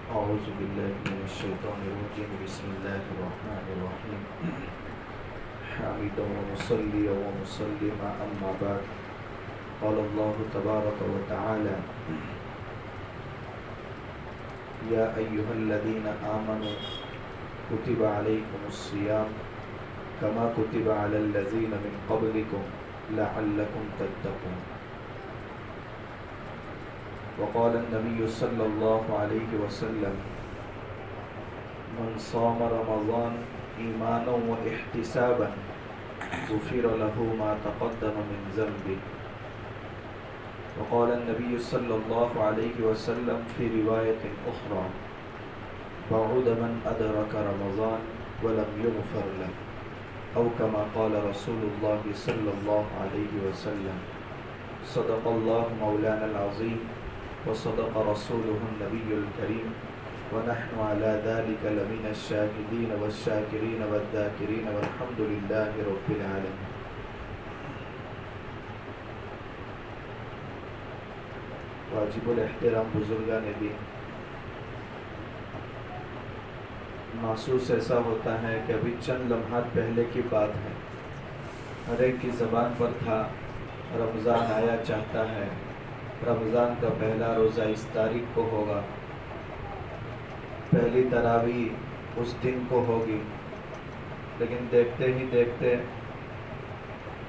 أعوذ بالله من الشيطان الرجيم بسم الله الرحمن الرحيم حامدا ومصليا ومسلما أما بعد قال الله تبارك وتعالى يا أيها الذين آمنوا كتب عليكم الصيام كما كتب على الذين من قبلكم لعلكم تتقون وقال النبي صلى الله عليه وسلم من صام رمضان إيمانا واحتسابا غفر له ما تقدم من ذنبه وقال النبي صلى الله عليه وسلم في رواية أخرى بعد من أدرك رمضان ولم يغفر له أو كما قال رسول الله صلى الله عليه وسلم صدق الله مولانا العظيم وصدق رسوله النبي الكريم ونحن على ذلك لمن الشاهدين والشاكرين والذاكرين والحمد لله رب العالمين. واجب الاحترام بزرگان دین، محسوس ایسا ہوتا ہے کہ ابھی چند لمحات پہلے کی بات ہے، ہر ایک کی زبان پر تھا رمضان آیا چاہتا ہے، رمضان کا پہلا روزہ اس تاریخ کو ہوگا، پہلی تراویح اس دن کو ہوگی، لیکن دیکھتے ہی دیکھتے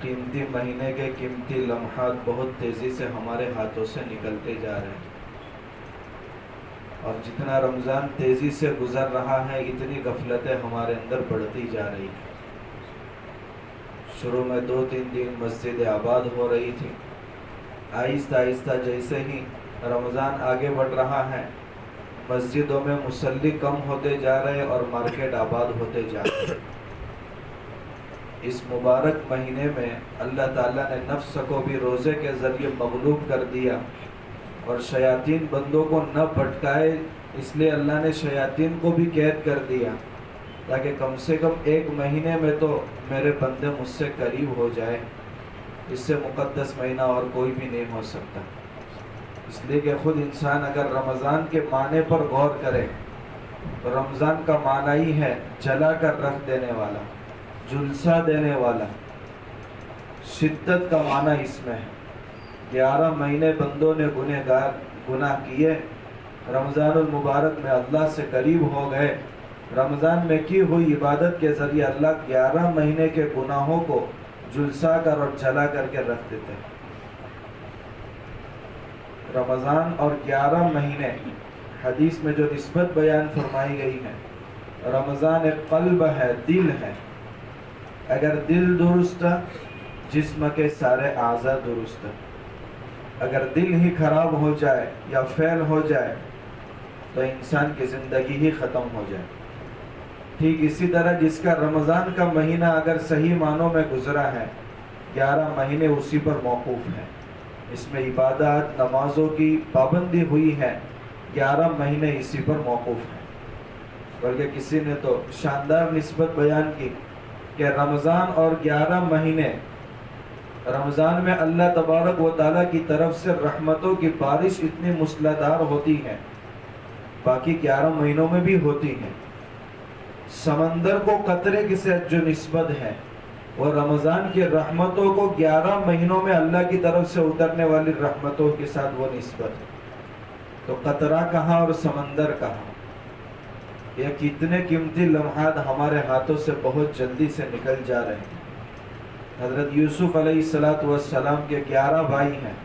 قیمتی مہینے کے قیمتی لمحات بہت تیزی سے ہمارے ہاتھوں سے نکلتے جا رہے ہیں، اور جتنا رمضان تیزی سے گزر رہا ہے اتنی غفلتیں ہمارے اندر بڑھتی جا رہی ہیں۔ شروع میں 2-3 دن مسجد آباد ہو رہی تھی، آہستہ آہستہ جیسے ہی رمضان آگے بڑھ رہا ہے مسجدوں میں مصلی کم ہوتے جا رہے اور مارکیٹ آباد ہوتے جا رہے۔ اس مبارک مہینے میں اللہ تعالیٰ نے نفس کو بھی روزے کے ذریعے مغلوب کر دیا، اور شیاطین بندوں کو نہ بھٹکائے اس لیے اللہ نے شیاطین کو بھی قید کر دیا، تاکہ کم سے کم 1 مہینے میں تو میرے بندے مجھ سے قریب ہو جائے۔ اس سے مقدس مہینہ اور کوئی بھی نہیں ہو سکتا، اس لیے کہ خود انسان اگر رمضان کے معنی پر غور کرے تو رمضان کا معنی ہی ہے جلا کر رکھ دینے والا، جلسہ دینے والا، شدت کا معنی اس میں ہے۔ 11 مہینے بندوں نے گناہ کیے، رمضان المبارک میں اللہ سے قریب ہو گئے، رمضان میں کی ہوئی عبادت کے ذریعے اللہ 11 مہینے کے گناہوں کو جلسا کر اور جلا کر کے رکھ دیتے ہیں۔ رمضان اور 11 مہینے حدیث میں جو نسبت بیان فرمائی گئی ہے، رمضان ایک قلب ہے، دل ہے، اگر دل درست جسم کے سارے اعضاء درست، اگر دل ہی خراب ہو جائے یا فیل ہو جائے تو انسان کی زندگی ہی ختم ہو جائے۔ ٹھیک اسی طرح جس کا رمضان کا مہینہ اگر صحیح معنوں میں گزرا ہے، 11 مہینے اسی پر موقوف ہیں، اس میں عبادات نمازوں کی پابندی ہوئی ہے، 11 مہینے اسی پر موقوف ہیں۔ بلکہ کسی نے تو شاندار نسبت بیان کی کہ رمضان اور 11 مہینے، رمضان میں اللہ تبارک و تعالیٰ کی طرف سے رحمتوں کی بارش اتنی مسلادھار ہوتی ہے، باقی 11 مہینوں میں بھی ہوتی ہے۔ سمندر کو قطرے کی سے جو نسبت ہے وہ رمضان کی رحمتوں کو 11 مہینوں میں اللہ کی طرف سے اترنے والی رحمتوں کے ساتھ وہ نسبت ہے، تو قطرہ کہاں اور سمندر کہاں؟ یہ کتنے قیمتی لمحات ہمارے ہاتھوں سے بہت جلدی سے نکل جا رہے ہیں۔ حضرت یوسف علیہ السلام کے 11 بھائی ہیں،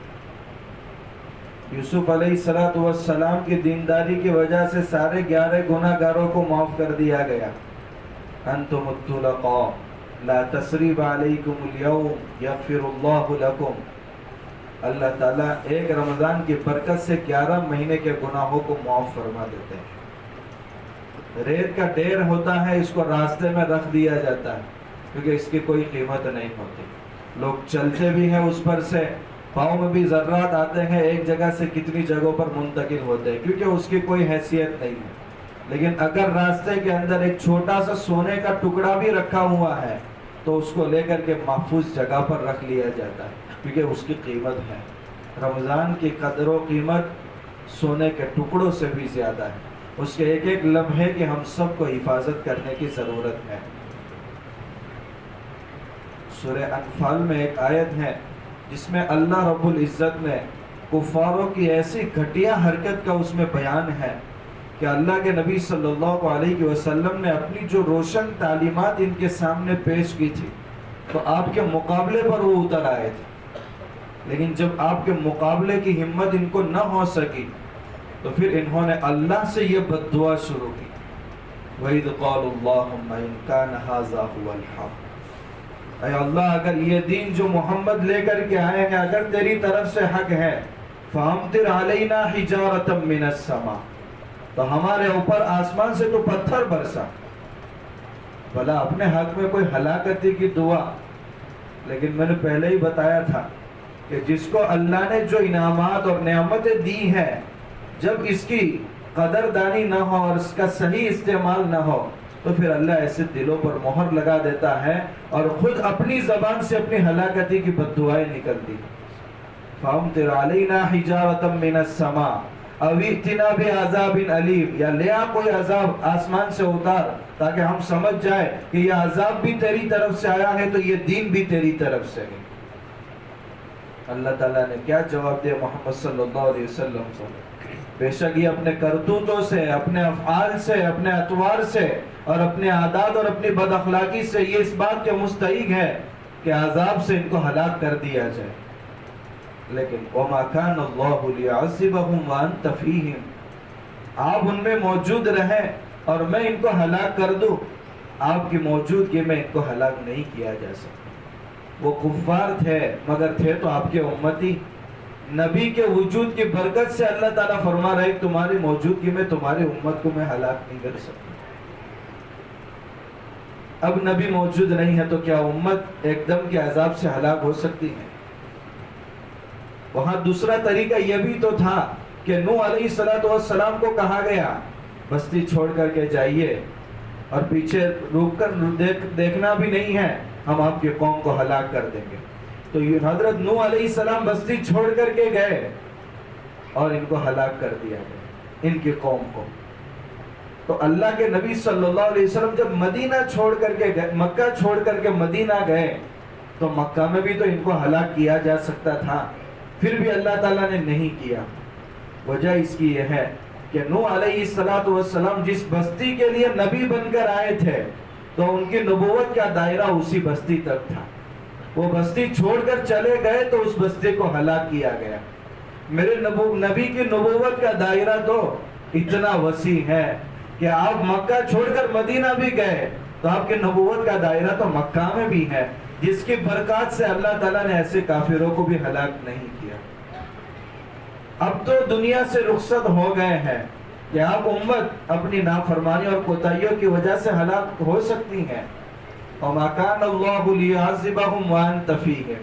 یوسف علیہ السلام کی دینداری کی وجہ سے سارے 11 گناہ گاروں کو معاف کر دیا گیا۔ انتم الطلقاء لا تثریب علیکم اليوم یغفر اللہ لکم۔ اللہ تعالیٰ ایک رمضان کی برکت سے 11 مہینے کے گناہوں کو معاف فرما دیتے ہیں۔ ریت کا ڈھیر ہوتا ہے، اس کو راستے میں رکھ دیا جاتا ہے کیونکہ اس کی کوئی قیمت نہیں ہوتی، لوگ چلتے بھی ہیں اس پر سے، پاؤں میں بھی ذرات آتے ہیں، ایک جگہ سے کتنی جگہوں پر منتقل ہوتے ہیں کیونکہ اس کی کوئی حیثیت نہیں ہے۔ لیکن اگر راستے کے اندر ایک چھوٹا سا سونے کا ٹکڑا بھی رکھا ہوا ہے تو اس کو لے کر کے محفوظ جگہ پر رکھ لیا جاتا ہے کیونکہ اس کی قیمت ہے۔ رمضان کی قدر و قیمت سونے کے ٹکڑوں سے بھی زیادہ ہے۔ اس کے ایک ایک لمحے کی ہم سب کو حفاظت کرنے کی ضرورت ہے۔ سورہ انفال میں ایک آیت ہے جس میں اللہ رب العزت نے کفاروں کی ایسی گھٹیا حرکت کا اس میں بیان ہے کہ اللہ کے نبی صلی اللہ علیہ وسلم نے اپنی جو روشن تعلیمات ان کے سامنے پیش کی تھی تو آپ کے مقابلے پر وہ اتر آئے تھے، لیکن جب آپ کے مقابلے کی ہمت ان کو نہ ہو سکی تو پھر انہوں نے اللہ سے یہ بد دعا شروع کی، وَإِذْ قَالُوا اللَّهُمَّ إِنْ كَانَ هَذَا هُوَ الْحَقُّ، اے اللہ اگر یہ دین جو محمد لے کر کے آئے ہیں اگر تیری طرف سے حق ہے فَأَمْطِرْ عَلَيْنَا حِجَارَةً مِّنَ السَّمَاءِ، تو ہمارے اوپر آسمان سے تو پتھر برسا۔ بھلا اپنے حق میں کوئی ہلاکتی کی دعا، لیکن میں نے پہلے ہی بتایا تھا کہ جس کو اللہ نے جو انعامات اور نعمتیں دی ہیں جب اس کی قدردانی نہ ہو اور اس کا صحیح استعمال نہ ہو تو پھر اللہ ایسے دلوں پر مہر لگا دیتا ہے اور خود اپنی زبان سے اپنی ہلاکتی کی بد دعائیں نکلتی۔ فَأَمْطِرْ عَلَيْنَا حِجَارَةً مِّنَ السَّمَاءِ أَوْ ائْتِنَا بِعَذَابٍ أَلِيمٍ، یا لے آ کوئی عذاب آسمان سے اتار تاکہ ہم سمجھ جائے کہ یہ عذاب بھی تیری طرف سے آیا ہے تو یہ دین بھی تیری طرف سے ہے۔ اللہ تعالیٰ نے کیا جواب دیا محمد صلی اللہ علیہ وسلم کو؟ بے شک یہ اپنے کرتوتوں سے، اپنے افعال سے، اپنے اطوار سے اور اپنے عادات اور اپنی بد اخلاقی سے یہ اس بات کے مستحق ہے کہ عذاب سے ان کو ہلاک کر دیا جائے، لیکن وَمَا كَانَ اللَّهُ لِيُعَذِّبَهُمْ وَأَنْتَ فِيهِمْ، آپ ان میں موجود رہیں اور میں ان کو ہلاک کر دوں، آپ کی موجودگی میں ان کو ہلاک نہیں کیا جا سکتا۔ وہ کفار تھے مگر تھے تو آپ کے امتی، نبی کے وجود کی برکت سے اللہ تعالیٰ فرما رہے کہ تمہاری موجودگی میں تمہاری امت کو میں ہلاک نہیں کر سکتا۔ اب نبی موجود نہیں ہے تو کیا امت ایک دم کے عذاب سے ہلاک ہو سکتی ہے؟ وہاں دوسرا طریقہ یہ بھی تو تھا کہ نوح علیہ السلام کو کہا گیا بستی چھوڑ کر کے جائیے اور پیچھے روک کر دیکھنا بھی نہیں ہے، ہم آپ کی قوم کو ہلاک کر دیں گے۔ تو یہ حضرت نوح علیہ السلام بستی چھوڑ کر کے گئے اور ان کو ہلاک کر دیا گیا، ان کی قوم کو۔ تو اللہ کے نبی صلی اللہ علیہ وسلم جب مدینہ چھوڑ کر کے گئے، مکہ چھوڑ کر کے مدینہ گئے تو مکہ میں بھی تو ان کو ہلاک کیا جا سکتا تھا، پھر بھی اللہ تعالیٰ نے نہیں کیا۔ وجہ اس کی یہ ہے کہ نوح علیہ السلام جس بستی کے لیے نبی بن کر آئے تھے تو ان کی نبوت کا دائرہ اسی بستی تک تھا، وہ بستی چھوڑ کر چلے گئے تو اس بستی کو ہلاک کیا گیا۔ میرے نبی کی نبوت کا دائرہ تو اتنا وسیع ہے کہ آپ مکہ چھوڑ کر مدینہ بھی گئے تو آپ کی نبوت کا دائرہ تو مکہ میں بھی ہے، جس کی برکات سے اللہ تعالیٰ نے ایسے کافروں کو بھی ہلاک نہیں کیا۔ اب تو دنیا سے رخصت ہو گئے ہیں کہ آپ امت اپنی نافرمانی اور کوتاہیوں کی وجہ سے ہلاک ہو سکتی ہیں۔ وَمَا كَانَ اللَّهُ لِيُعَذِّبَهُمْ وَأَنْتَ فِيهِمْ،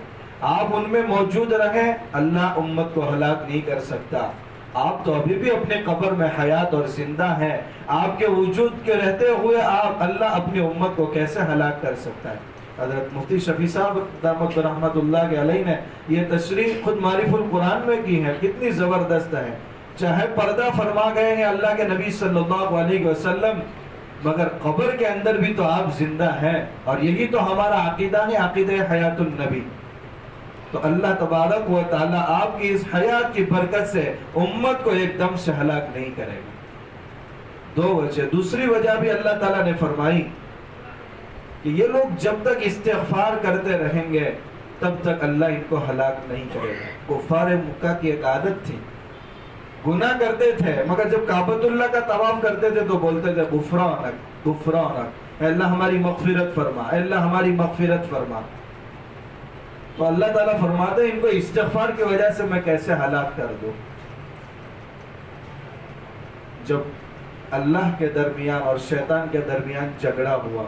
آپ ان میں موجود رہیں، اللہ امت کو ہلاک نہیں کر سکتا۔ آپ تو ابھی بھی اپنے قبر میں حیات اور زندہ ہیں، آپ کے وجود کے رہتے ہوئے آپ اللہ اپنی امت کو کیسے ہلاک کر سکتا ہے؟ حضرت مفتی شفیع صاحب دامت رحمت اللہ علیہ نے یہ تشریح خود معرف القرآن میں کی ہے، کتنی زبردست ہے۔ چاہے پردہ فرما گئے ہیں اللہ کے نبی صلی اللہ علیہ وسلم، مگر قبر کے اندر بھی تو آپ زندہ ہیں، اور یہی تو ہمارا عقیدہ ہے، عقیدہ حیات النبی۔ تو اللہ تبارک و تعالی آپ کی اس حیات کی برکت سے امت کو ایک دم سے ہلاک نہیں کرے گا۔ دو وجہ، دوسری وجہ بھی اللہ تعالیٰ نے فرمائی کہ یہ لوگ جب تک استغفار کرتے رہیں گے تب تک اللہ ان کو ہلاک نہیں کرے گا۔ کفار مکہ کی ایک عادت تھی، گناہ کرتے تھے مگر جب کعبۃ اللہ کا طواف کرتے تھے تو بولتے تھے غفرانک غفرانک، اے اللہ ہماری مغفرت فرما، اے اللہ ہماری مغفرت فرما۔ تو اللہ تعالیٰ فرماتے ہیں ان کو استغفار کی وجہ سے میں کیسے ہلاک کر دوں۔ جب اللہ کے درمیان اور شیطان کے درمیان جھگڑا ہوا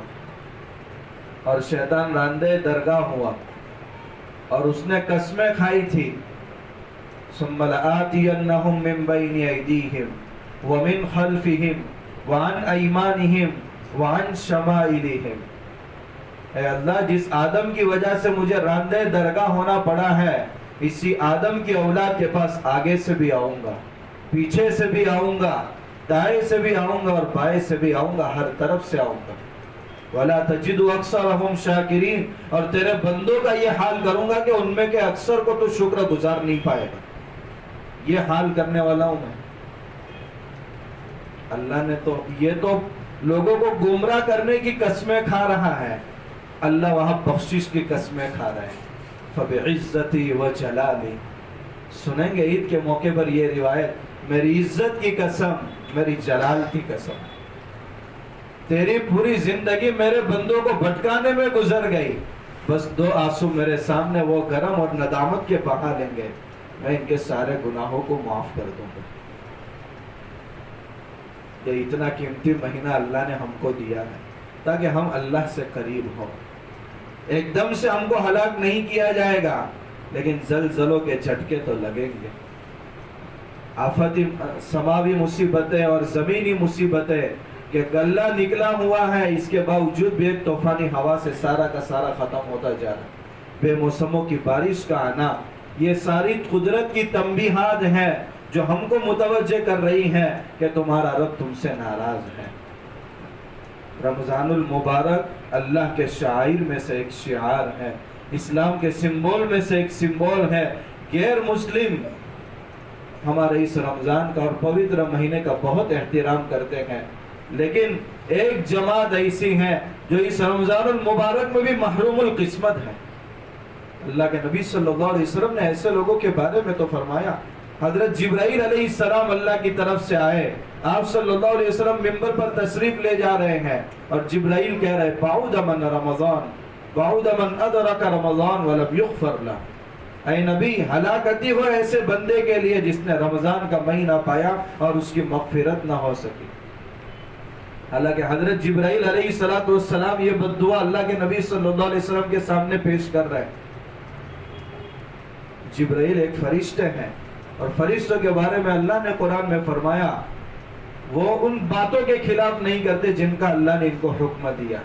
اور شیطان راندے درگاہ ہوا اور اس نے قسمیں کھائی تھی، ثم لآتینہم من بین ایدیہم ومن خلفہم وعن ایمانہم وعن شمائلہم، اے اللہ جس آدم کی وجہ سے مجھے راندے درگاہ ہونا پڑا ہے، اسی آدم کی اولاد کے پاس آگے سے بھی آؤں گا، پیچھے سے بھی آؤں گا، دائیں سے بھی آؤں گا اور بائیں سے بھی آؤں گا، ہر طرف سے آؤں گا۔ وَلَا تَجِدُ أَكْثَرَهُمْ شَاكِرِينَ، اور تیرے بندوں کا یہ حال کروں گا کہ ان میں کے اکثر کو تو شکر گزار نہیں پائے گا، یہ حال کرنے والا ہوں میں۔ اللہ نے تو یہ تو لوگوں کو گمراہ کرنے کی قسمیں کھا رہا ہے، اللہ وہاں بخشش کی قسمیں کھا رہے ہیں۔ فَبِعِزَّتِي وَجَلَالِي، سنیں گے عید کے موقع پر یہ روایت، میری عزت کی قسم، میری جلال کی قسم، تیری پوری زندگی میرے بندوں کو بھٹکانے میں گزر گئی، بس 2 آنسو میرے سامنے وہ گرم اور ندامت کے بہا لیں گے، میں ان کے سارے گناہوں کو معاف کر دوں گا۔ یہ اتنا قیمتی مہینہ اللہ نے ہم کو دیا ہے تاکہ ہم اللہ سے قریب ہوں۔ ایک دم سے ہم کو ہلاک نہیں کیا جائے گا، لیکن زلزلوں کے جھٹکے تو لگیں گے، آفتی سماوی مصیبتیں اور زمینی مصیبتیں کہ گلہ نکلا ہوا ہے، اس کے باوجود بھی ایک طوفانی ہوا سے سارا کا سارا ختم ہوتا جا رہا ہے، بے موسموں کی بارش کا آنا، یہ ساری قدرت کی تنبیہات ہیں جو ہم کو متوجہ کر رہی ہیں کہ تمہارا رب تم سے ناراض ہے۔ رمضان المبارک اللہ کے شعائر میں سے ایک شعار ہے، اسلام کے سمبول میں سے ایک سمبول ہے۔ غیر مسلم ہمارے اس رمضان کا اور پوتر مہینے کا بہت احترام کرتے ہیں، لیکن ایک جماعت ایسی ہے جو اس رمضان المبارک میں بھی محروم القسمت ہے۔ اللہ کے نبی صلی اللہ علیہ وسلم نے ایسے لوگوں کے بارے میں تو فرمایا، حضرت جبرائیل علیہ السلام اللہ کی طرف سے آئے، آپ صلی اللہ علیہ وسلم ممبر پر تشریف لے جا رہے ہیں اور جبرائیل کہہ رہے بعد من رمضان، بعد من ادرک رمضان ولم یغفر لہ، اے نبی ہلاکتی ہو ایسے بندے کے لیے جس نے رمضان کا مہینہ پایا اور اس کی مغفرت نہ ہو سکی۔ حالانکہ حضرت جبرائیل علیہ السلام یہ بد دعا اللہ کے نبی صلی اللہ علیہ وسلم کے سامنے پیش کر رہے ہیں۔ جبرائیل ایک فرشتے ہیں اور فرشتوں کے بارے میں اللہ نے قرآن میں فرمایا وہ ان باتوں کے خلاف نہیں کرتے جن کا اللہ نے ان کو حکم دیا،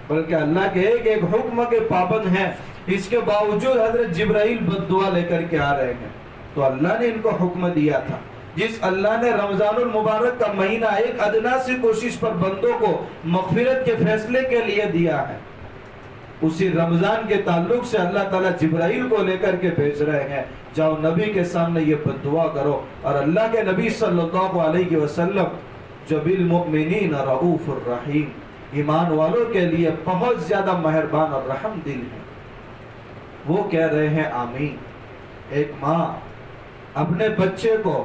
بلکہ اللہ کے ایک ایک حکم کے پابند ہیں، اس کے باوجود حضرت جبرائیل بد دعا لے کر کے آ رہے ہیں۔ تو اللہ نے ان کو حکم دیا تھا، جس اللہ نے رمضان المبارک کا مہینہ ایک ادنا سی کوشش پر بندوں کو مغفرت کے فیصلے کے لیے دیا ہے، اسی رمضان کے تعلق سے اللہ تعالیٰ جبرائیل کو لے کر کے بھیج رہے ہیں، جاؤ نبی کے سامنے یہ بد دعا کرو۔ اور اللہ کے نبی صلی اللہ علیہ وسلم جو بالمؤمنین رؤوف الرحیم، ایمان والوں کے لیے بہت زیادہ مہربان اور رحم دل ہے، وہ کہہ رہے ہیں آمین۔ ایک ماں اپنے بچے کو،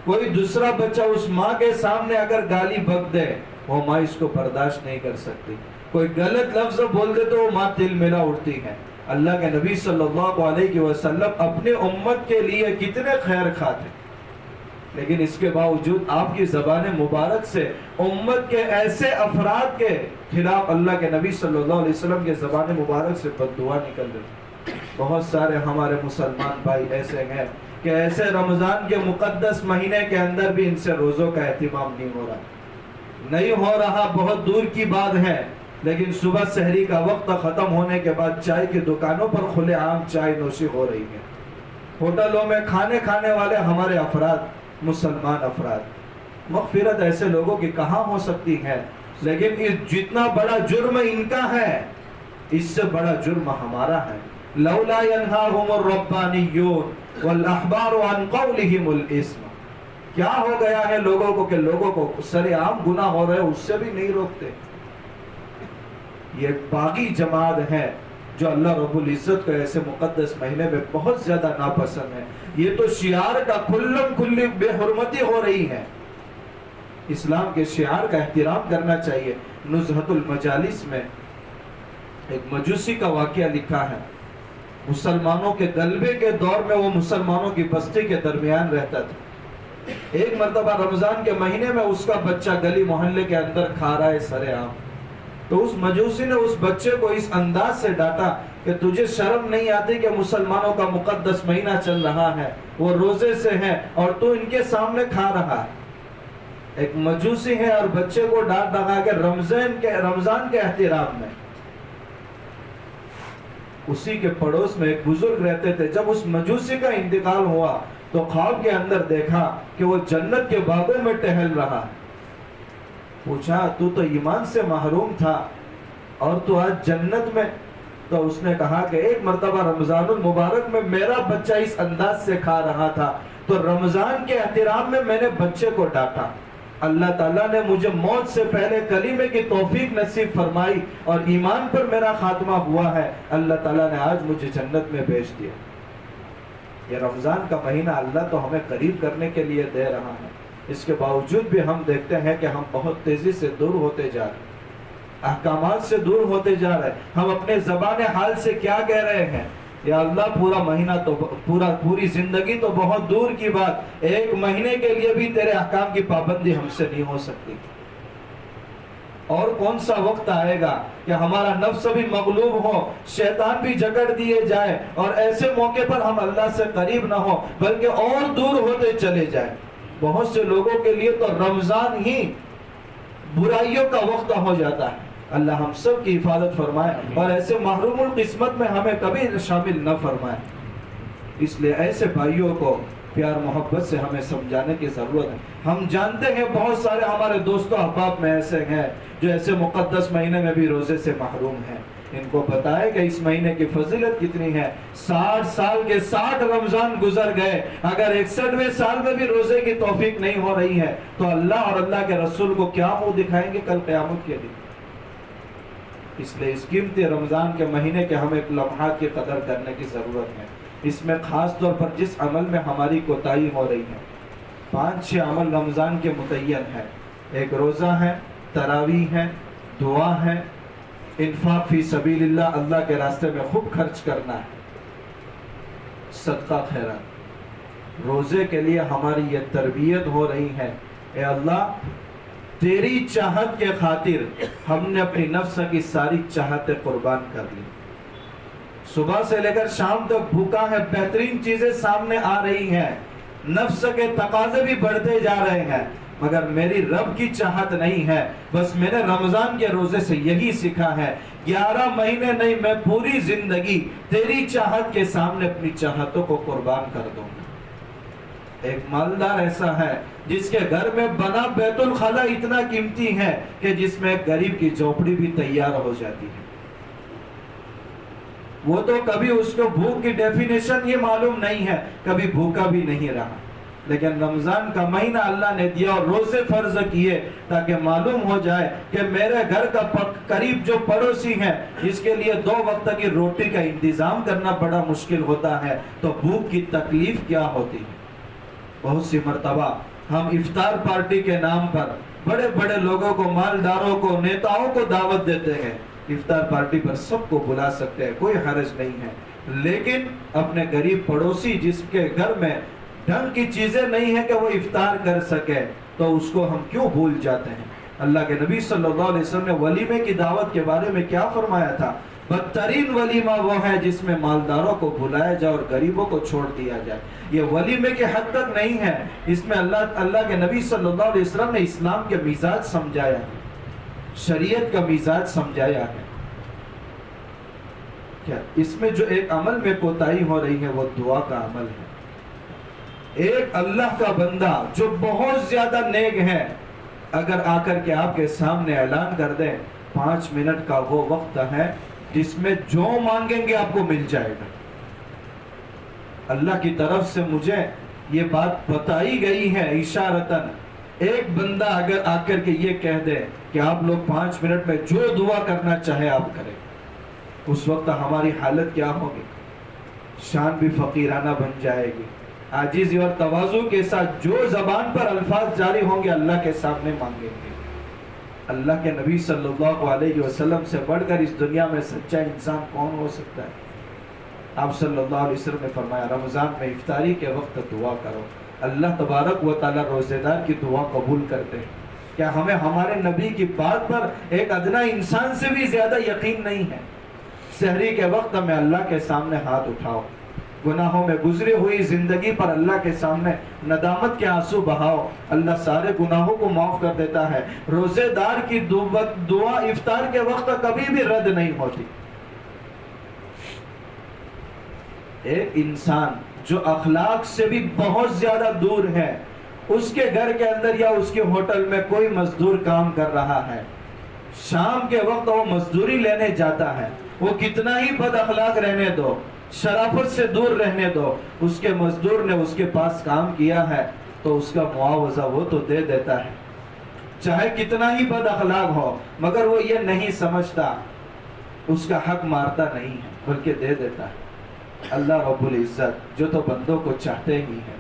کوئی دوسرا بچہ اس ماں کے سامنے اگر گالی بک دے، وہ ماں اس کو برداشت نہیں کر سکتی، کوئی غلط لفظ بول دے تو وہ ماں تل ملا اٹھتی ہے۔ اللہ کے نبی صلی اللہ علیہ وسلم اپنے امت کے لیے کتنے خیر خواہ تھے، لیکن اس کے باوجود آپ کی زبان مبارک سے امت کے ایسے افراد کے خلاف اللہ کے نبی صلی اللہ علیہ وسلم کے زبان مبارک سے بد دعا نکل رہی۔ بہت سارے ہمارے مسلمان بھائی ایسے ہیں کہ ایسے رمضان کے مقدس مہینے کے اندر بھی ان سے روزوں کا اہتمام نہیں ہو رہا، بہت دور کی بات ہے، لیکن صبح سحری کا وقت ختم ہونے کے بعد چائے کی دکانوں پر کھلے عام چائے نوشی ہو رہی ہے، ہوٹلوں میں کھانے والے ہمارے افراد، مسلمان افراد۔ مغفرت ایسے لوگوں کی کہاں ہو سکتی ہے، لیکن جتنا بڑا جرم ان کا ہے اس سے بڑا جرم ہمارا ہے۔ لولا ينهاهم الربانيون والاحبار عن قولهم الاسم، کیا ہو گیا ہے لوگوں کو کہ لوگوں کو سر عام گناہ ہو رہے اس سے بھی نہیں روکتے۔ یہ باغی جماعت ہے جو اللہ رب العزت کو ایسے مقدس مہینے میں بہت زیادہ ناپسند ہے۔ یہ تو شعار کا کلم کلی بے حرمتی ہو رہی ہے۔ اسلام کے شعار کا احترام کرنا چاہیے۔ نزہت المجالس میں ایک مجوسی کا واقعہ لکھا ہے، مسلمانوں کے غلبے کے دور میں وہ مسلمانوں کی بستی کے درمیان رہتا تھا۔ ایک مرتبہ رمضان کے مہینے میں اس کا بچہ گلی محلے کے اندر کھا رہا ہے سر عام، تو اس مجوسی نے اس بچے کو اس انداز سے ڈانٹا کہ تجھے شرم نہیں آتی کہ مسلمانوں کا مقدس مہینہ چل رہا ہے، وہ روزے سے ہیں اور تو ان کے سامنے کھا رہا ہے۔ ایک مجوسی ہے اور بچے کو ڈانٹ رہا ہے کہ رمضان کے احترام میں۔ اسی کے پڑوس میں ایک بزرگ رہتے تھے، جب اس مجوسی کا انتقال ہوا تو خواب کے اندر دیکھا کہ وہ جنت کے باغوں میں ٹہل رہا ہے، پوچھا تو ایمان سے محروم تھا اور تو آج جنت میں؟ تو اس نے کہا کہ ایک مرتبہ رمضان المبارک میں میرا بچہ اس انداز سے کھا رہا تھا تو رمضان کے احترام میں نے بچے کو ڈانٹا، اللہ تعالیٰ نے مجھے موت سے پہلے کلمے کی توفیق نصیب فرمائی اور ایمان پر میرا خاتمہ ہوا ہے، اللہ تعالیٰ نے آج مجھے جنت میں بھیج دیا۔ یہ رمضان کا مہینہ اللہ تو ہمیں قریب کرنے کے لیے دے رہا ہے، اس کے باوجود بھی ہم دیکھتے ہیں کہ ہم بہت تیزی سے دور ہوتے جا رہے ہیں، احکامات سے دور ہوتے جا رہے ہیں۔ ہم اپنے زبان حال سے کیا کہہ رہے ہیں؟ یا اللہ پورا مہینہ تو پوری زندگی تو بہت دور کی بات، ایک مہینے کے لیے بھی تیرے احکام کی پابندی ہم سے نہیں ہو سکتی۔ اور کون سا وقت آئے گا کہ ہمارا نفس بھی مغلوب ہو، شیطان بھی جکڑ دیے جائے اور ایسے موقع پر ہم اللہ سے قریب نہ ہو بلکہ اور دور ہوتے چلے جائیں۔ بہت سے لوگوں کے لیے تو رمضان ہی برائیوں کا وقت ہو جاتا ہے، اللہ ہم سب کی حفاظت فرمائے اور ایسے محروم القسمت میں ہمیں کبھی شامل نہ فرمائے۔ اس لیے ایسے بھائیوں کو پیار محبت سے ہمیں سمجھانے کی ضرورت ہے۔ ہم جانتے ہیں بہت سارے ہمارے دوستوں احباب میں ایسے ہیں جو ایسے مقدس مہینے میں بھی روزے سے محروم ہیں، ان کو بتائے کہ اس مہینے کی فضیلت کتنی ہے۔ 60 سال کے 60 رمضان گزر گئے، اگر 61ویں سال میں بھی روزے کی توفیق نہیں ہو رہی ہے تو اللہ اور اللہ کے رسول کو کیا منہ دکھائیں گے کل قیامت کے دن؟ اس لیے اس قیمتی رمضان کے مہینے کے ہمیں لمحات کی قدر کرنے کی ضرورت ہے۔ اس میں خاص طور پر جس عمل میں ہماری کوتاہی ہو رہی ہے، 5-6 عمل رمضان کے متعین ہے۔ ایک روزہ ہے، تراویح ہے، دعا ہے، انفاق فی سبیل اللہ، اللہ کے راستے میں خوب خرچ کرنا ہے، صدقہ خیرات۔ روزے کے لیے ہماری یہ تربیت ہو رہی ہے، اے اللہ تیری چاہت کے خاطر ہم نے اپنی نفس کی ساری چاہتیں قربان کر لی، صبح سے لے کر شام تک بھوکا ہے، بہترین چیزیں سامنے آ رہی ہیں، نفس کے تقاضے بھی بڑھتے جا رہے ہیں، مگر میری رب کی چاہت نہیں ہے۔ بس میں نے رمضان کے روزے سے یہی سیکھا ہے، 11 مہینے نہیں، میں پوری زندگی تیری چاہت کے سامنے اپنی چاہتوں کو قربان کر دوں گا۔ ایک مالدار ایسا ہے جس کے گھر میں بنا بیت الخلا اتنا قیمتی ہے کہ جس میں غریب کی جھونپڑی بھی تیار ہو جاتی ہے۔ وہ تو کبھی اس کو بھوک کی ڈیفینیشن یہ معلوم نہیں ہے، کبھی بھوکا بھی نہیں رہا، لیکن رمضان کا مہینہ اللہ نے دیا اور روزے فرض کیے تاکہ معلوم ہو جائے کہ میرے گھر کا قریب جو پڑوسی ہیں اس کے لیے 2 وقت کی روٹی کا انتظام کرنا بڑا مشکل ہوتا ہے تو بھوک کی تکلیف کیا ہوتی ہے۔ بہت سی مرتبہ ہم افطار پارٹی کے نام پر بڑے بڑے لوگوں کو، مالداروں کو، نیتاؤں کو دعوت دیتے ہیں، افطار پارٹی پر سب کو بلا سکتے ہیں، کوئی حرج نہیں ہے، لیکن اپنے غریب پڑوسی جس کے گھر میں ڈھنگ کی چیزیں نہیں ہیں کہ وہ افطار کر سکے تو اس کو ہم کیوں بھول جاتے ہیں؟ اللہ کے نبی صلی اللہ علیہ وسلم نے ولیمے کی دعوت کے بارے میں کیا فرمایا تھا؟ بدترین ولیمہ وہ ہے جس میں مالداروں کو بلایا جائے اور غریبوں کو چھوڑ دیا جائے۔ یہ ولیمے کے حد تک نہیں ہے، اس میں اللہ کے نبی صلی اللہ علیہ وسلم نے اسلام کے مزاج سمجھایا ہے، شریعت کا مزاج سمجھایا ہے۔ کیا اس میں جو ایک عمل میں کوتاہی ہو رہی ہے وہ دعا کا عمل ہے۔ ایک اللہ کا بندہ جو بہت زیادہ نیک ہے اگر آ کر کے آپ کے سامنے اعلان کر دیں 5 منٹ کا وہ وقت ہے جس میں جو مانگیں گے آپ کو مل جائے گا۔ اللہ کی طرف سے مجھے یہ بات بتائی گئی ہے اشارتاً، ایک بندہ اگر آ کر کے یہ کہہ دے کہ آپ لوگ 5 منٹ میں جو دعا کرنا چاہے آپ کریں، اس وقت ہماری حالت کیا ہوگی؟ شان بھی فقیرانہ بن جائے گی، عاجزی اور تواضع کے ساتھ جو زبان پر الفاظ جاری ہوں گے اللہ کے سامنے مانگیں گے۔ اللہ کے نبی صلی اللہ علیہ وسلم سے بڑھ کر اس دنیا میں سچا انسان کون ہو سکتا ہے؟ آپ صلی اللہ علیہ وسلم نے فرمایا رمضان میں افطاری کے وقت دعا کرو، اللہ تبارک و تعالی روزے دار کی دعا قبول کرتے ہیں۔ کیا ہمیں ہمارے نبی کی بات پر ایک ادنا انسان سے بھی زیادہ یقین نہیں ہے؟ سحری کے وقت میں اللہ کے سامنے ہاتھ اٹھاؤ، گناہوں میں گزری ہوئی زندگی پر اللہ کے سامنے ندامت کے آنسو بہاؤ، اللہ سارے گناہوں کو معاف کر دیتا ہے۔ روزے دار کی دعا افطار کے وقت کبھی بھی رد نہیں ہوتی۔ ایک انسان جو اخلاق سے بھی بہت زیادہ دور ہے اس کے گھر کے اندر یا اس کے ہوٹل میں کوئی مزدور کام کر رہا ہے، شام کے وقت وہ مزدوری لینے جاتا ہے، وہ کتنا ہی بد اخلاق رہنے دو، شرافت سے دور رہنے دو، اس کے مزدور نے اس کے پاس کام کیا ہے تو اس کا معاوضہ وہ تو دے دیتا ہے، چاہے کتنا ہی بد اخلاق ہو، مگر وہ یہ نہیں سمجھتا، اس کا حق مارتا نہیں ہے بلکہ دے دیتا ہے۔ اللہ رب العزت جو تو بندوں کو چاہتے ہی ہے،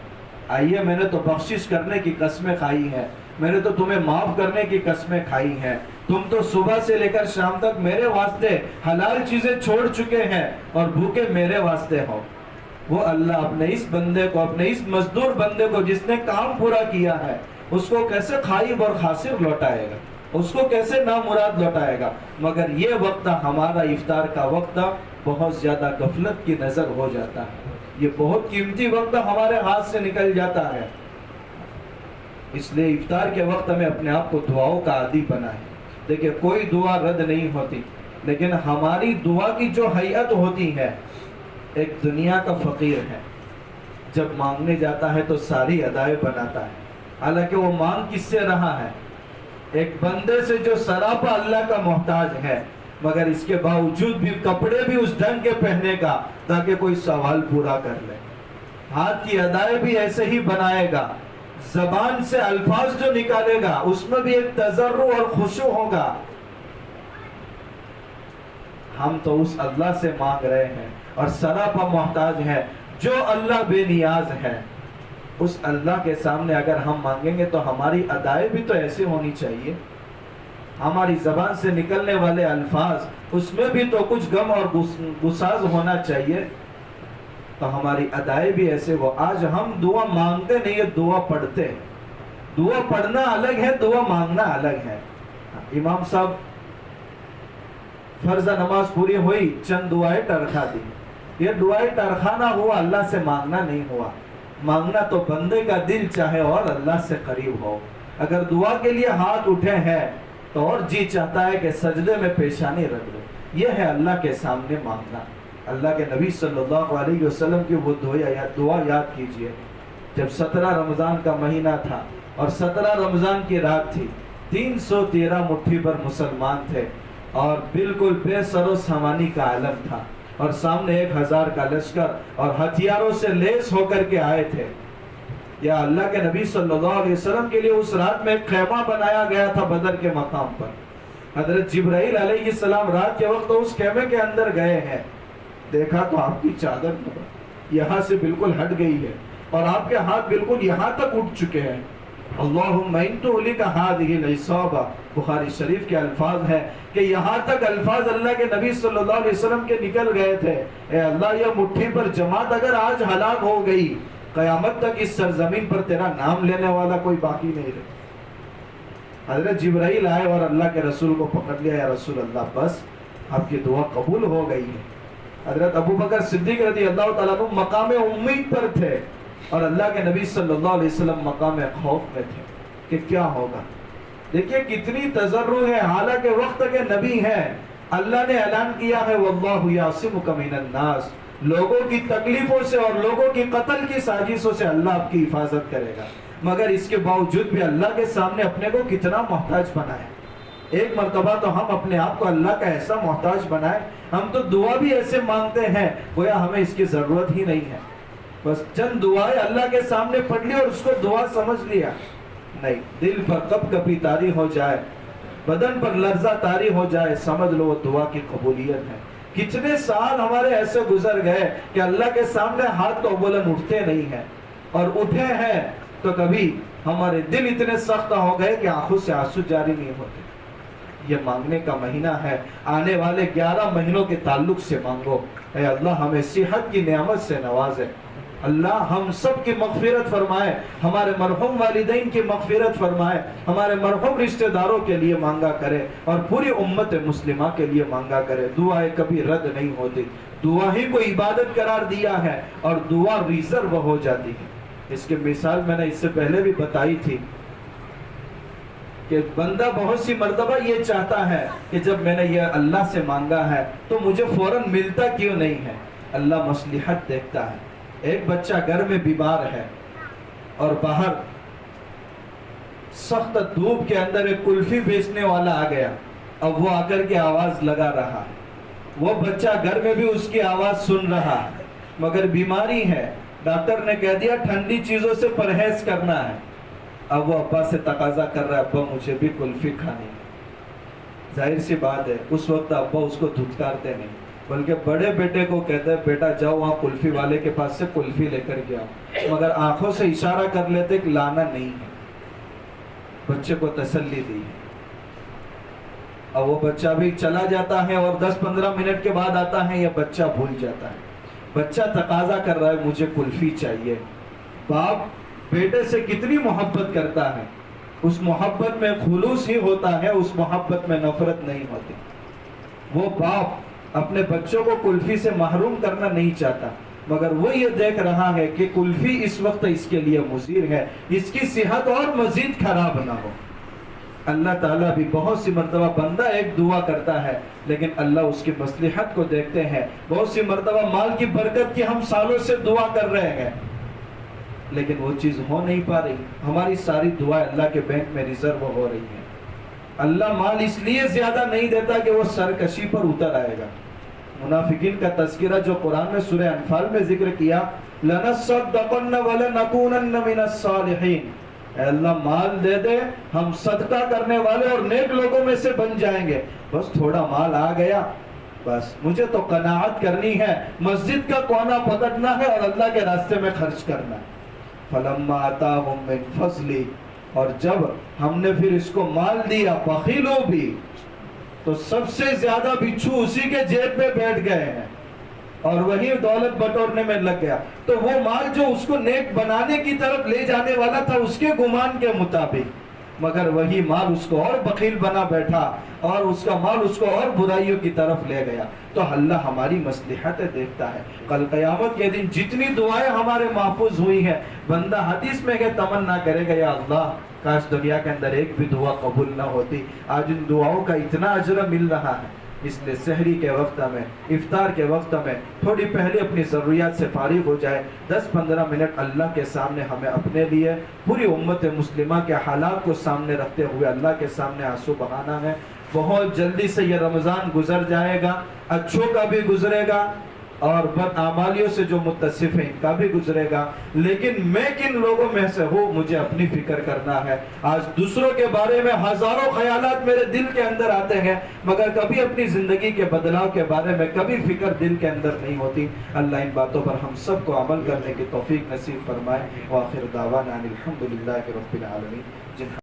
آئیے میں نے تو بخشش کرنے کی قسمیں کھائی ہیں، میں نے تو تمہیں معاف کرنے کی قسمیں کھائی ہیں، تم تو صبح سے لے کر شام تک میرے واسطے حلال چیزیں چھوڑ چکے ہیں اور بھوکے میرے واسطے ہو۔ وہ اللہ اپنے اس بندے کو، اپنے اس مزدور بندے کو جس نے کام پورا کیا ہے، اس کو کیسے خائب اور خاسر لوٹائے گا، اس کو کیسے نامراد لوٹائے گا؟ مگر یہ وقت ہمارا افطار کا وقت بہت زیادہ غفلت کی نظر ہو جاتا ہے، یہ بہت قیمتی وقت ہمارے ہاتھ سے نکل جاتا ہے۔ اس لیے افطار کے وقت ہمیں اپنے آپ کو دعاؤں کا عادی بنائیں۔ دیکھیں کوئی دعا رد نہیں ہوتی، لیکن ہماری دعا کی جو حیت ہوتی ہے، ایک دنیا کا فقیر ہے، جب مانگنے جاتا ہے تو ساری ادائیں بناتا ہے، حالانکہ وہ مانگ کس سے رہا ہے؟ ایک بندے سے جو سراپا اللہ کا محتاج ہے، مگر اس کے باوجود بھی کپڑے بھی اس ڈھنگ کے پہنے گا تاکہ کوئی سوال پورا کر لے، ہاتھ کی ادائیں بھی ایسے ہی بنائے گا، زبان سے الفاظ جو نکالے گا اس میں بھی ایک تضرع اور خشوع ہوگا۔ ہم تو اس اللہ سے مانگ رہے ہیں اور سراپا محتاج ہے، جو اللہ بے نیاز ہے۔ اس اللہ کے سامنے اگر ہم مانگیں گے تو ہماری ادائیں بھی تو ایسے ہونی چاہیے، ہماری زبان سے نکلنے والے الفاظ اس میں بھی تو کچھ غم اور گساز ہونا چاہیے، تو ہماری ادائیں بھی ایسے ہو۔ آج ہم دعا مانگتے نہیں ہے، دعا پڑھتے ہیں۔ دعا پڑھنا الگ ہے، دعا مانگنا الگ ہے۔ امام صاحب فرض نماز پوری ہوئی، چند دعائیں ٹرکھا دی، یہ دعائیں ٹرکھانا ہوا، اللہ سے مانگنا نہیں ہوا۔ مانگنا تو بندے کا دل چاہے اور اللہ سے قریب ہو۔ اگر دعا کے لیے ہاتھ اٹھے ہیں تو اور جی چاہتا ہے کہ سجدے میں پیشانی رکھ دو، یہ ہے اللہ کے سامنے مانگنا۔ اللہ کے نبی صلی اللہ علیہ وسلم کی وہ دعا یاد کیجئے، جب 17 رمضان کا مہینہ تھا اور 17 رمضان کی رات تھی، 313 مٹھی پر مسلمان تھے اور بالکل بے سر و سامانی کا عالم تھا، اور سامنے 1000 کا لشکر اور ہتھیاروں سے لیس ہو کر کے آئے تھے۔ یا اللہ کے نبی صلی اللہ علیہ وسلم کے لیے اس رات میں ایک خیمہ بنایا گیا تھا بدر کے مقام پر۔ حضرت جبرائیل علیہ السلام رات کے وقت اس خیمے کے اندر گئے ہیں، دیکھا تو آپ کی چادر یہاں سے بالکل ہٹ گئی ہے اور آپ کے ہاتھ بالکل یہاں تک اٹھ چکے ہیں۔ اللہم ان تہلک ہذہ العصابہ، بخاری شریف کے الفاظ ہیں کہ یہاں تک الفاظ اللہ کے نبی صلی اللہ علیہ وسلم کے نکل گئے تھے، اے اللہ یہ مٹھی پر جماعت اگر آج ہلاک ہو گئی، قیامت تک اس سرزمین پر تیرا نام لینے والا کوئی باقی نہیں رہے۔ حضرت جبرائیل آئے اور اللہ کے رسول کو پکڑ لیا، یا رسول اللہ بس آپ کی دعا قبول ہو گئی ہے۔ حضرت ابو بکر صدیق رضی اللہ تعالیٰ عنہ مقام امید پر تھے اور اللہ کے نبی صلی اللہ علیہ وسلم مقام خوف میں تھے کہ کیا ہوگا۔ دیکھیے کتنی تضرع ہے، حالانکہ وقت کے نبی ہیں، اللہ نے اعلان کیا ہے واللہ یعصمک من الناس، لوگوں کی تکلیفوں سے اور لوگوں کی قتل کی سازشوں سے اللہ آپ کی حفاظت کرے گا، مگر اس کے باوجود بھی اللہ کے سامنے اپنے کو کتنا محتاج بنائے۔ ایک مرتبہ تو ہم اپنے آپ کو اللہ کا ایسا محتاج بنائے، ہم تو دعا بھی ایسے مانگتے ہیں گویا ہمیں اس کی ضرورت ہی نہیں ہے، بس چند دعائیں اللہ کے سامنے پڑھ لی اور اس کو دعا سمجھ لیا۔ نہیں، دل پر کب کبھی طاری ہو جائے، بدن پر لرزہ طاری ہو جائے، سمجھ لو وہ دعا کی قبولیت ہے۔ کتنے سال ہمارے ایسے گزر گئے کہ اللہ کے سامنے ہاتھ تو بلند اٹھتے نہیں ہیں، اور اٹھے ہیں تو کبھی ہمارے دل اتنے سخت ہو گئے کہ آنکھوں سے آنسو جاری نہیں ہوتے۔ یہ مانگنے کا مہینہ ہے، آنے والے 11 مہینوں کے تعلق سے مانگو۔ اے اللہ ہمیں صحت کی نعمت سے نوازے، اللہ ہم سب کی مغفرت فرمائے، ہمارے مرحوم والدین کی مغفرت فرمائے، ہمارے مرحوم رشتہ داروں کے لیے مانگا کرے اور پوری امت مسلمہ کے لیے مانگا کرے۔ دعائیں کبھی رد نہیں ہوتی، دعا ہی کو عبادت قرار دیا ہے اور دعا ریزرو ہو جاتی ہے۔ اس کی مثال میں نے اس سے پہلے بھی بتائی تھی کہ بندہ بہت سی مرتبہ یہ چاہتا ہے کہ جب میں نے یہ اللہ سے مانگا ہے تو مجھے فوراً ملتا کیوں نہیں ہے۔ اللہ مصلحت دیکھتا ہے۔ ایک بچہ گھر میں بیمار ہے اور باہر سخت دھوپ کے اندر ایک کلفی بیچنے والا آ گیا. اب وہ آ کر کے آواز لگا رہا. وہ بچہ گھر میں بھی اس کی آواز سن رہا ہے مگر بیماری ہے. ڈاکٹر نے کہہ دیا ٹھنڈی چیزوں سے پرہیز کرنا ہے. اب وہ ابا سے تقاضا کر رہا ہے ابا مجھے بھی کلفی کھانی ہے. ظاہر سی بات ہے اس وقت ابا اس کو دھتکارتے نہیں بلکہ بڑے بیٹے کو کہتے ہیں بیٹا جاؤ وہاں کلفی والے کے پاس سے کلفی لے کر کے آؤ. مگر آنکھوں سے اشارہ کر لیتے کہ لانا نہیں ہے. بچے کو تسلی دی. اب وہ بچہ بھی چلا جاتا ہے اور 10-15 منٹ کے بعد آتا ہے. یہ بچہ بھول جاتا ہے. بچہ تقاضا کر رہا ہے مجھے کلفی چاہیے. باپ بیٹے سے کتنی محبت کرتا ہے. اس محبت میں خلوص ہی ہوتا ہے, اس محبت میں نفرت نہیں ہوتی. وہ باپ اپنے بچوں کو کلفی سے محروم کرنا نہیں چاہتا مگر وہ یہ دیکھ رہا ہے کہ کلفی اس وقت اس کے لیے مضر ہے, اس کی صحت اور مزید خراب نہ ہو. اللہ تعالیٰ بھی بہت سی مرتبہ بندہ ایک دعا کرتا ہے لیکن اللہ اس کی مصلحت کو دیکھتے ہیں. بہت سی مرتبہ مال کی برکت کی ہم سالوں سے دعا کر رہے ہیں لیکن وہ چیز ہو نہیں پا رہی. ہماری ساری دعائیں اللہ کے بینک میں ریزرو ہو رہی ہیں. اللہ مال اس لیے زیادہ نہیں دیتا کہ وہ سرکشی پر اتر آئے گا. منافقین کا تذکرہ جو قرآن میں سورہ انفال میں ذکر کیا لَنَصَّدَّقَنَّ وَلَنَكُونَنَّ مِنَ الصَّالِحِينَ, اے اللہ مال دے دے ہم صدقہ کرنے والے اور نیک لوگوں میں سے بن جائیں گے. بس تھوڑا مال آ گیا بس مجھے تو قناعت کرنی ہے, مسجد کا کونا پکڑنا ہے اور اللہ کے راستے میں خرچ کرنا ہے. فَلَمَّا آتَاهُم مِّن فَضْلِهِ, اور جب ہم نے پھر اس کو مال دیا بخیلوں بھی تو سب سے زیادہ بچھو اسی کے جیب میں بیٹھ گئے ہیں اور وہی دولت بٹورنے میں لگ گیا. تو وہ مال جو اس کو نیک بنانے کی طرف لے جانے والا تھا اس کے گمان کے مطابق, مگر وہی مال اس کو اور بخیل بنا بیٹھا اور اس کا مال اس کو اور برائیوں کی طرف لے گیا. تو اللہ ہماری مصلحتیں دیکھتا ہے. کل قیامت کے دن جتنی دعائیں ہمارے محفوظ ہوئی ہیں بندہ حدیث میں کہ تمنا کرے گا یا اللہ کاش دنیا کے اندر ایک بھی دعا قبول نہ ہوتی. آج ان دعاؤں کا اتنا اجر مل رہا ہے. اس لیے سحری کے وقت میں, افطار کے وقت میں تھوڑی پہلے اپنی ضروریات سے فارغ ہو جائے. 10-15 منٹ اللہ کے سامنے ہمیں اپنے لیے پوری امت مسلمہ کے حالات کو سامنے رکھتے ہوئے اللہ کے سامنے آنسو بہانا ہے. بہت جلدی سے یہ رمضان گزر جائے گا, اچھوں کا بھی گزرے گا اور بدعمالیوں سے جو متصف ہیں ان کا بھی گزرے گا. لیکن میں کن لوگوں میں سے ہوں مجھے اپنی فکر کرنا ہے. آج دوسروں کے بارے میں ہزاروں خیالات میرے دل کے اندر آتے ہیں مگر کبھی اپنی زندگی کے بدلاؤ کے بارے میں کبھی فکر دل کے اندر نہیں ہوتی. اللہ ان باتوں پر ہم سب کو عمل کرنے کی توفیق نصیب فرمائے. وآخر دعوانا ان الحمدللہ رب العالمین. جن